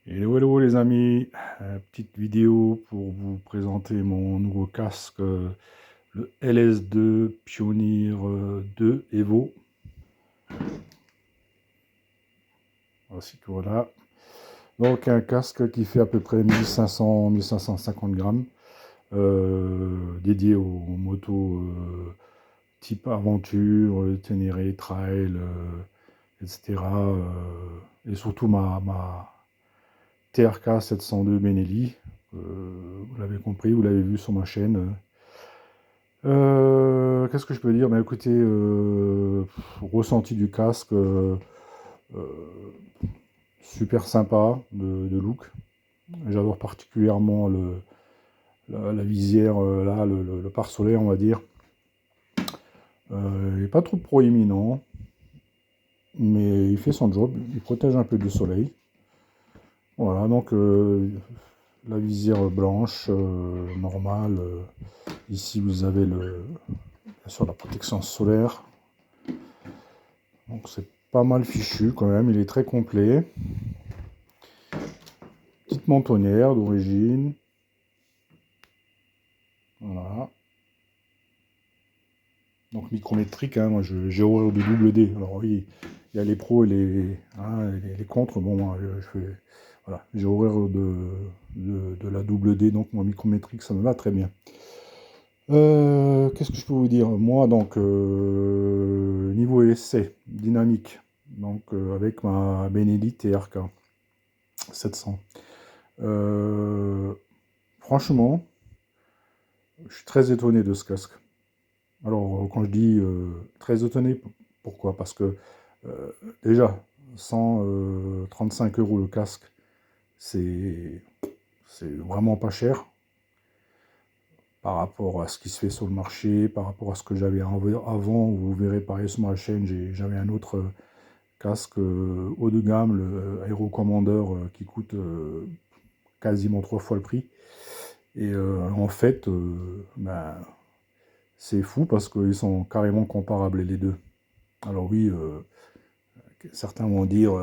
Hello les amis, petite vidéo pour vous présenter mon nouveau casque, le LS2 Pioneer 2 Evo. Voici que voilà. Donc un casque qui fait à peu près 1500-1550 grammes, dédié aux motos type aventure, Ténéré, trail, etc. Et surtout ma TRK 702 Benelli. Vous l'avez compris, vous l'avez vu sur ma chaîne. Qu'est-ce que je peux dire? Ben écoutez, ressenti du casque, euh, super sympa de look. J'adore particulièrement la visière, là, le pare-soleil, on va dire. Il n'est pas trop proéminent, mais il fait son job, il protège un peu du soleil. Voilà, donc la visière blanche, normale. Ici, vous avez bien sûr la protection solaire. Donc c'est pas mal fichu quand même, il est très complet. Petite mentonnière d'origine. Voilà. Donc micrométrique, hein, moi j'ai horreur de double D. Alors oui, il y a les pros et les contres. Bon, moi je fais. Voilà, j'ai horreur de la double D, donc moi micrométrique ça me va très bien. Qu'est-ce que je peux vous dire? Moi, donc, niveau essai, dynamique, donc avec ma Benelli TRK 700. Euh, Franchement, je suis très étonné de ce casque. Alors, quand je dis très étonné, pourquoi? Parce que, euh, déjà, 135 € le casque, c'est c'est vraiment pas cher par rapport à ce qui se fait sur le marché, par rapport à ce que j'avais avant. Vous verrez pareil sur ma chaîne, j'avais un autre casque haut de gamme, le Aero Commander, qui coûte quasiment 3 fois le prix. Et en fait, ben, c'est fou parce qu'ils sont carrément comparables les deux. Alors oui, certains vont dire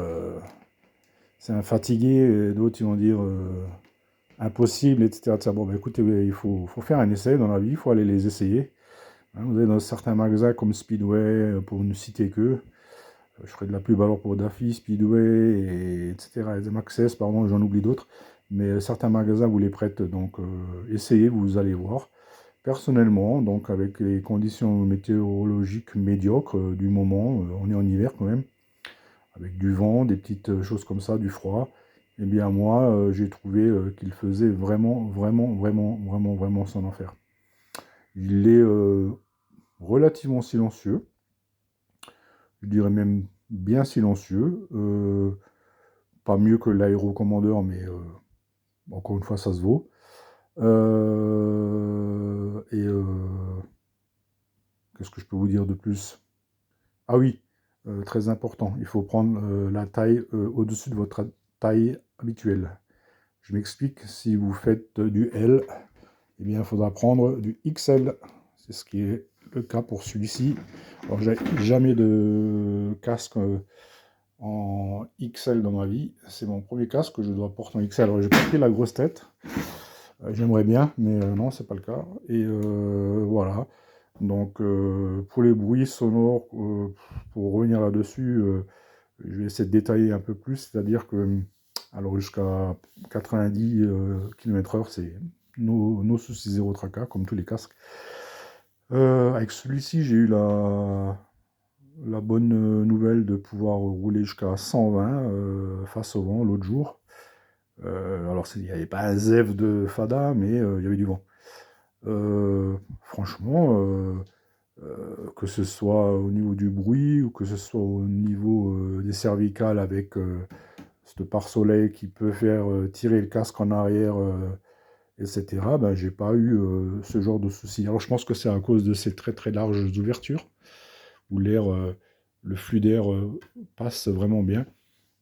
c'est un fatigué, et d'autres ils vont dire impossible, etc., etc. Bon, ben, écoutez, faut faire un essai dans la vie, il faut aller les essayer. Hein, vous avez dans certains magasins comme Speedway, pour ne citer que. Je ferai de la pub alors pour Daffy, Speedway, etc. Access, pardon, j'en oublie d'autres. Mais certains magasins vous les prêtent, donc essayez, vous allez voir. Personnellement, donc avec les conditions météorologiques médiocres du moment, on est en hiver quand même, avec du vent, des petites choses comme ça, du froid, eh bien moi, j'ai trouvé qu'il faisait vraiment son affaire. Il est relativement silencieux, je dirais même bien silencieux, pas mieux que l'Aero Commander, mais encore une fois, ça se vaut. Qu'est-ce que je peux vous dire de plus? Ah oui, très important, il faut prendre la taille au-dessus de votre taille habituelle. Je m'explique, si vous faites du L, eh bien, il faudra prendre du XL. C'est ce qui est le cas pour celui-ci. Alors, j'ai jamais de casque en XL dans ma vie. C'est mon premier casque que je dois porter en XL. Alors, j'ai pas pris la grosse tête. J'aimerais bien, mais non, c'est pas le cas. Et voilà. Donc, pour les bruits sonores, pour revenir là-dessus, je vais essayer de détailler un peu plus. C'est-à-dire que, alors jusqu'à 90 km/h, c'est nos soucis zéro tracas, comme tous les casques. Avec celui-ci, j'ai eu la bonne nouvelle de pouvoir rouler jusqu'à 120 face au vent l'autre jour. Alors, il n'y avait pas un zève de fada, mais il y avait du vent. Franchement, que ce soit au niveau du bruit ou que ce soit au niveau des cervicales avec ce pare-soleil qui peut faire tirer le casque en arrière, etc., ben, j'ai pas eu ce genre de souci. Alors je pense que c'est à cause de ces très très larges ouvertures où le flux d'air passe vraiment bien.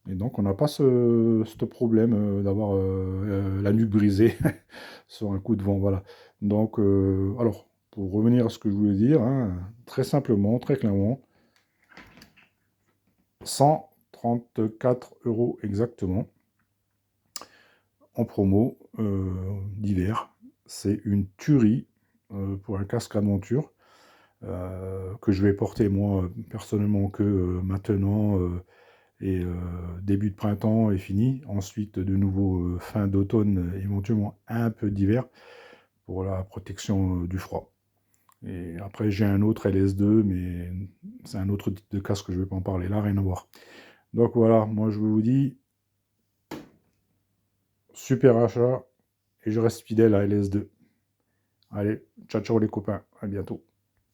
Et donc on n'a pas ce problème d'avoir la nuque brisée sur un coup de vent. Voilà. Donc, alors, pour revenir à ce que je voulais dire, hein, très simplement, très clairement, 134 € exactement. en promo d'hiver. C'est une tuerie pour un casque à monture que je vais porter moi personnellement que maintenant et début de printemps est fini. Ensuite de nouveau fin d'automne, éventuellement un peu d'hiver pour la protection du froid. Et après j'ai un autre LS2 mais c'est un autre type de casque, je ne vais pas en parler là, rien à voir. Donc voilà, moi je vous dis super achat et je reste fidèle à LS2. Allez, ciao ciao les copains, à bientôt.